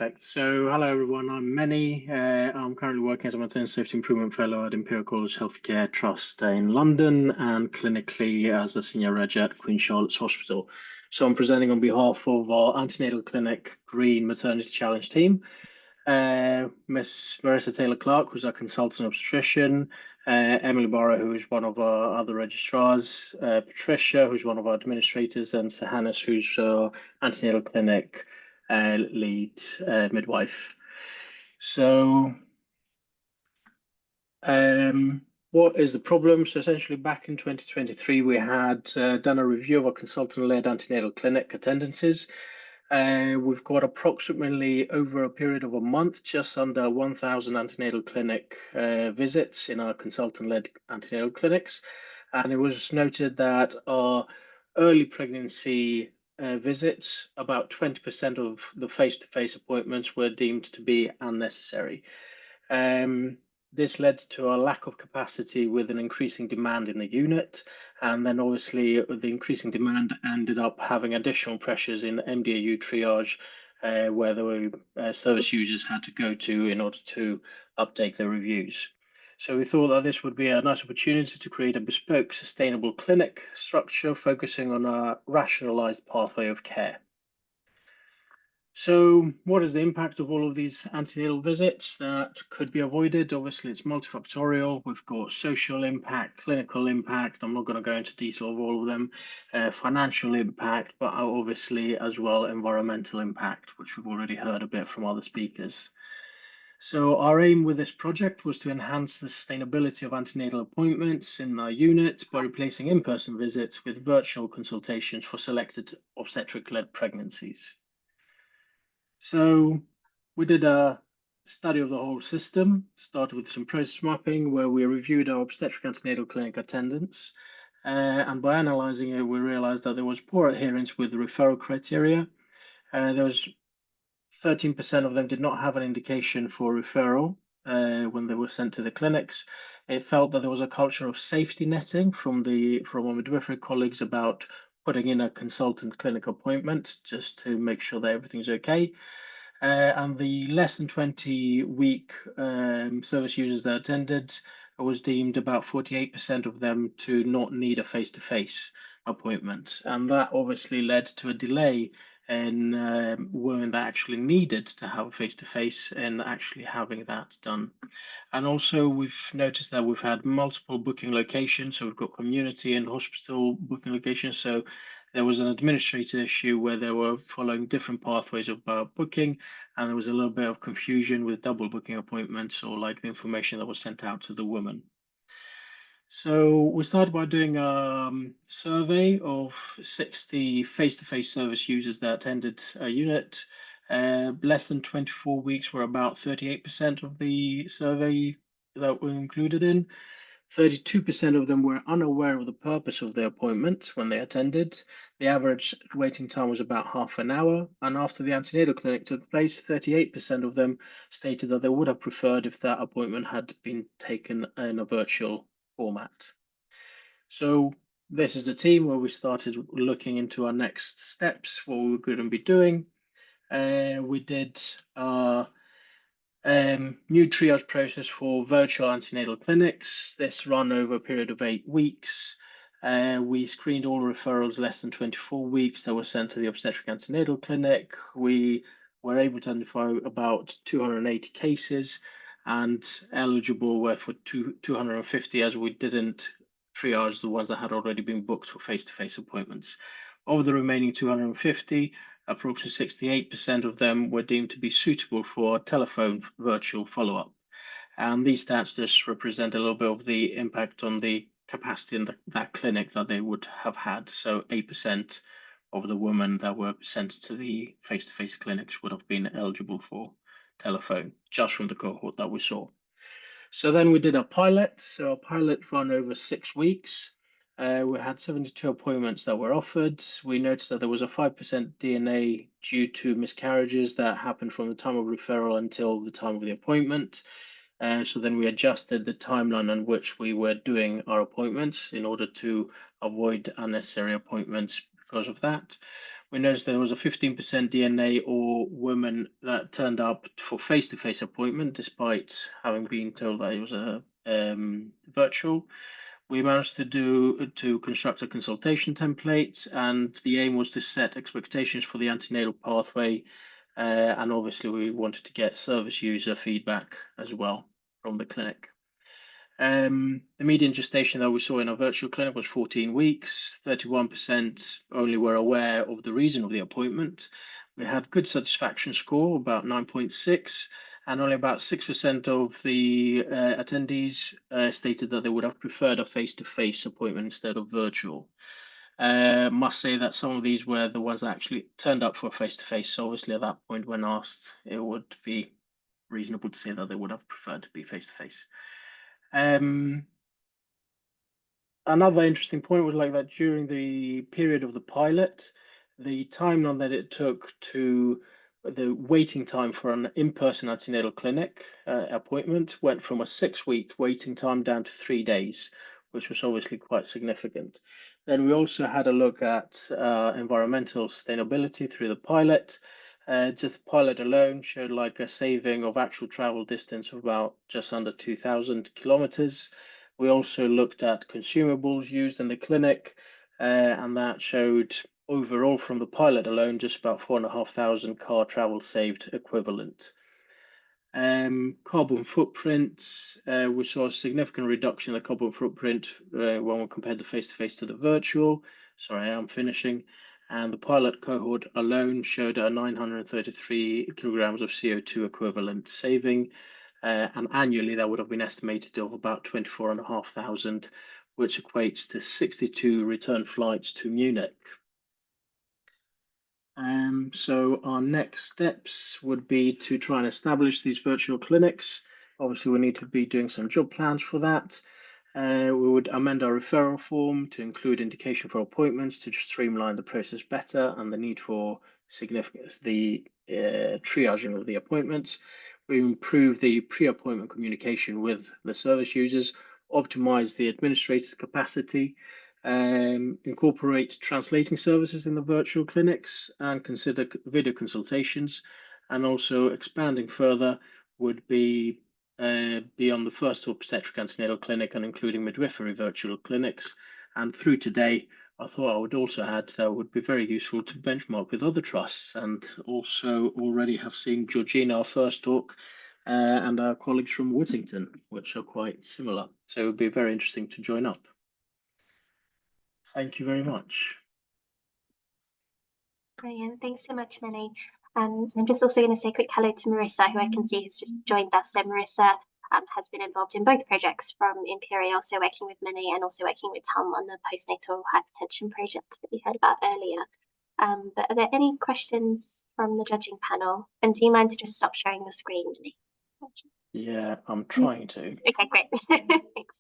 Perfect. So, hello everyone. I'm Many. I'm currently working as a maternity safety improvement fellow at Imperial College Healthcare Trust in London and clinically as a senior reg at Queen Charlotte's Hospital. So, I'm presenting on behalf of our antenatal clinic Green Maternity Challenge team. Miss Marissa Taylor-Clark, who's our consultant obstetrician, Emily Barrow, who is one of our other registrars, Patricia, who's one of our administrators, and Sahanis, who's our antenatal clinic lead midwife. So, what is the problem? So essentially back in 2023, we had done a review of our consultant-led antenatal clinic attendances. We've got approximately over a period of a month, just under 1,000 antenatal clinic visits in our consultant-led antenatal clinics. And it was noted that our early pregnancy visits, about 20% of the face-to-face appointments were deemed to be unnecessary. This led to a lack of capacity with an increasing demand in the unit. And then obviously the increasing demand ended up having additional pressures in MDAU triage, where the service users had to go to in order to update their reviews. So we thought that this would be a nice opportunity to create a bespoke, sustainable clinic structure focusing on a rationalized pathway of care. So what is the impact of all of these antenatal visits that could be avoided? Obviously, it's multifactorial. We've got social impact, clinical impact. I'm not going to go into detail of all of them. Financial impact, but obviously as well environmental impact, which we've already heard a bit from other speakers. So our aim with this project was to enhance the sustainability of antenatal appointments in our unit by replacing in-person visits with virtual consultations for selected obstetric-led pregnancies. So we did a study of the whole system, started with some process mapping where we reviewed our obstetric antenatal clinic attendance. And by analyzing it, we realized that there was poor adherence with the referral criteria. There was 13% of them did not have an indication for referral when they were sent to the clinics. It felt that there was a culture of safety netting from our midwifery colleagues about putting in a consultant clinic appointment just to make sure that everything's okay. And the less than 20-week service users that attended, it was deemed about 48% of them to not need a face-to-face appointment. And that obviously led to a delay in women that actually needed to have a face-to-face and actually having that done. And also we've noticed that we've had multiple booking locations. So we've got community and hospital booking locations. So there was an administrative issue where they were following different pathways of booking, and there was a little bit of confusion with double booking appointments or like the information that was sent out to the woman. So we started by doing a survey of 60 face-to-face service users that attended a unit. Less than 24 weeks were about 38% of the survey that were included in. 32% of them were unaware of the purpose of their appointment when they attended. The average waiting time was about half an hour. And after the antenatal clinic took place, 38% of them stated that they would have preferred if that appointment had been taken in a virtual format. So this is the team where we started looking into our next steps, what we were going to be doing. We did new triage process for virtual antenatal clinics. This ran over a period of 8 weeks. We screened all referrals less than 24 weeks that were sent to the obstetric antenatal clinic. We were able to identify about 280 cases, and eligible were for 250, as we didn't triage the ones that had already been booked for face-to-face appointments. Of the remaining 250, approximately 68% of them were deemed to be suitable for telephone virtual follow-up. And these stats just represent a little bit of the impact on the capacity in that clinic that they would have had. So 8% of the women that were sent to the face-to-face clinics would have been eligible for telephone, just from the cohort that we saw. So then we did a pilot. So a pilot ran over 6 weeks. We had 72 appointments that were offered. We noticed that there was a 5% DNA due to miscarriages that happened from the time of referral until the time of the appointment. So then we adjusted the timeline on which we were doing our appointments in order to avoid unnecessary appointments because of that. we noticed there was a 15% DNA or women that turned up for face-to-face appointment, despite having been told that it was a virtual. We managed to construct a consultation template, and the aim was to set expectations for the antenatal pathway, and obviously we wanted to get service user feedback as well from the clinic. The median gestation that we saw in our virtual clinic was 14 weeks. 31% only were aware of the reason of the appointment. We had good satisfaction score, about 9.6, and only about 6% of the attendees stated that they would have preferred a face-to-face appointment instead of virtual. Must say that some of these were the ones that actually turned up for face-to-face. So obviously at that point when asked, it would be reasonable to say that they would have preferred to be face-to-face. Another interesting point was like that during the period of the pilot, the time that it took to the waiting time for an in-person antenatal clinic appointment went from a 6-week waiting time down to 3 days, which was obviously quite significant. Then we also had a look at environmental sustainability through the pilot. Just the pilot alone showed like a saving of actual travel distance of about just under 2,000 kilometers. We also looked at consumables used in the clinic, and that showed overall from the pilot alone just about 4,500 car travel saved equivalent. Carbon footprint, we saw a significant reduction in the carbon footprint when we compared the face-to-face to the virtual. Sorry, I am finishing. And the pilot cohort alone showed a 933 kilograms of CO2 equivalent saving. And annually, that would have been estimated of about 24,500, which equates to 62 return flights to Munich. So our next steps would be to try and establish these virtual clinics. Obviously, we need to be doing some job plans for that. We would amend our referral form to include indication for appointments to streamline the process better and the need for the triaging of the appointments. We improve the pre-appointment communication with the service users, optimize the administrator's capacity, incorporate translating services in the virtual clinics, and consider video consultations. And also expanding further would be beyond the first obstetric antenatal clinic and including midwifery virtual clinics. And through today, I thought I would also add that would be very useful to benchmark with other trusts, and also already have seen Georgina, our first talk, and our colleagues from Whittington, which are quite similar. So it would be very interesting to join up. Thank you very much. Brilliant. Thanks so much, Millie. I'm just also going to say a quick hello to Marissa, who I can see has just joined us. So Marissa has been involved in both projects from Imperial, so working with Millie and also working with Tom on the postnatal hypertension project that we heard about earlier. But are there any questions from the judging panel? And do you mind to just stop sharing your screen, Millie? Yeah, I'm trying to. Okay, great. Thanks.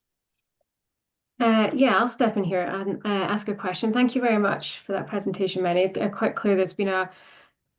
Yeah, I'll step in here and ask a question. Thank you very much for that presentation, Millie. Quite clear there's been a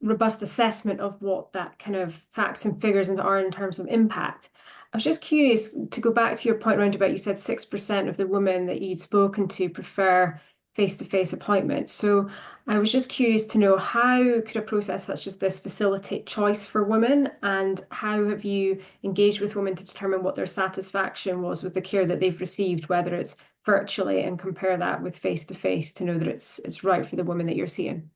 robust assessment of what that kind of facts and figures are in terms of impact. I was just curious to go back to your point around about, you said 6% of the women that you'd spoken to prefer face-to-face appointments. So I was just curious to know, how could a process such as this facilitate choice for women, and how have you engaged with women to determine what their satisfaction was with the care that they've received, whether it's virtually, and compare that with face-to-face to know that it's right for the women that you're seeing?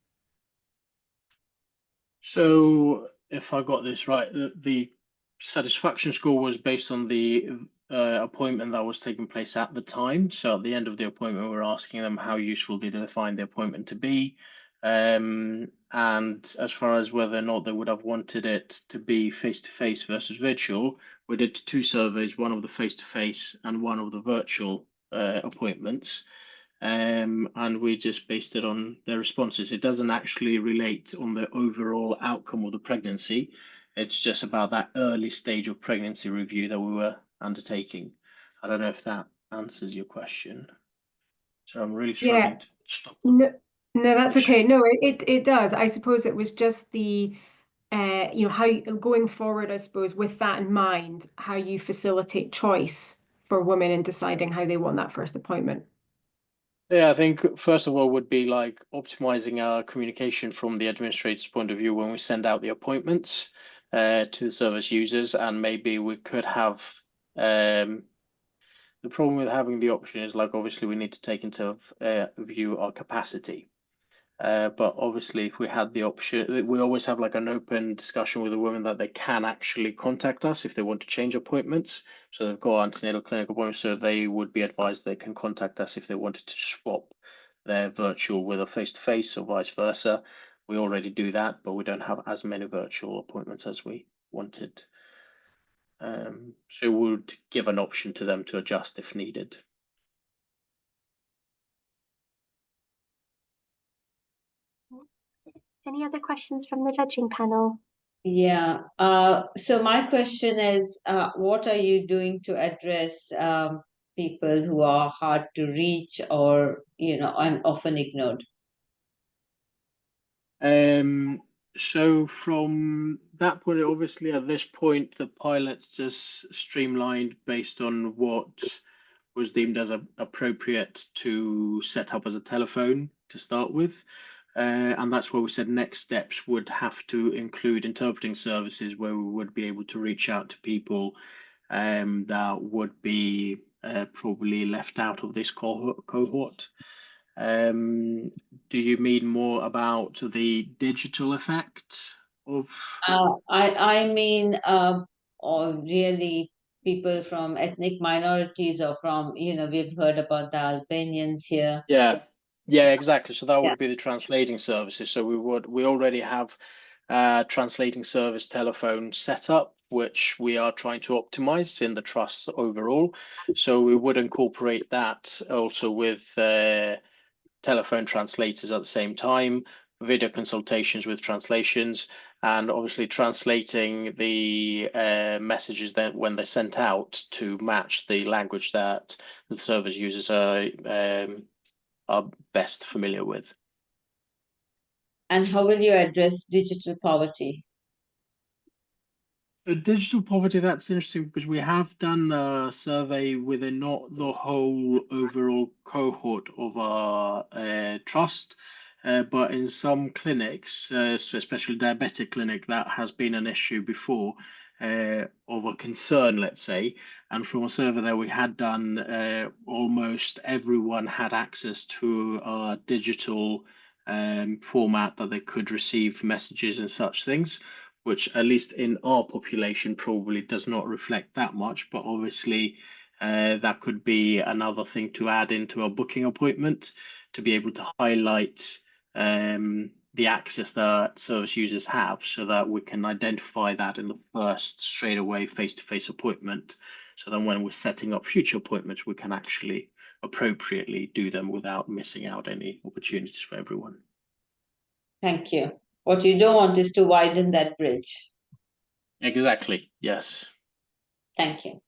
So if I got this right, the satisfaction score was based on the appointment that was taking place at the time. So at the end of the appointment, we're asking them how useful did they find the appointment to be. And as far as whether or not they would have wanted it to be face-to-face versus virtual, we did 2 surveys, one of the face-to-face and one of the virtual appointments. And we just based it on their responses. It doesn't actually relate on the overall outcome of the pregnancy. It's just about that early stage of pregnancy review that we were undertaking. I don't know if that answers your question. So I'm really struggling to stop. No, that's okay. No, it does. I suppose it was just the how going forward, I suppose, with that in mind, how you facilitate choice for women in deciding how they want that first appointment. Yeah, I think first of all would be like optimizing our communication from the administrator's point of view when we send out the appointments to the service users, and maybe we could have the problem with having the option is like obviously we need to take into view our capacity. But obviously, if we had the option, we always have like an open discussion with the women that they can actually contact us if they want to change appointments. So they've got antenatal clinic appointments, so they would be advised they can contact us if they wanted to swap their virtual with a face-to-face or vice versa. We already do that, but we don't have as many virtual appointments as we wanted. So we would give an option to them to adjust if needed. Any other questions from the judging panel? Yeah. So my question is, what are you doing to address people who are hard to reach or, and often ignored? So from that point, obviously at this point, the pilot's just streamlined based on what was deemed as appropriate to set up as a telephone to start with. And that's where we said next steps would have to include interpreting services where we would be able to reach out to people that would be probably left out of this cohort. Do you mean more about the digital effect of? I mean, or really people from ethnic minorities or from, we've heard about the Albanians here. Yeah, exactly. So that would be the translating services. So we already have translating service telephone set up, which we are trying to optimize in the trust overall. So we would incorporate that also with telephone translators at the same time, video consultations with translations, and obviously translating the messages that when they're sent out to match the language that the service users are best familiar with. And how will you address digital poverty? Digital poverty, that's interesting because we have done a survey within not the whole overall cohort of our trust, but in some clinics, especially diabetic clinic, that has been an issue before of a concern, let's say. And from a survey that we had done, almost everyone had access to a digital format that they could receive messages and such things, which at least in our population probably does not reflect that much, but obviously that could be another thing to add into a booking appointment to be able to highlight the access that service users have so that we can identify that in the first straight away face-to-face appointment. So then when we're setting up future appointments, we can actually appropriately do them without missing out any opportunities for everyone. Thank you. What you don't want is to widen that bridge. Exactly, yes. Thank you.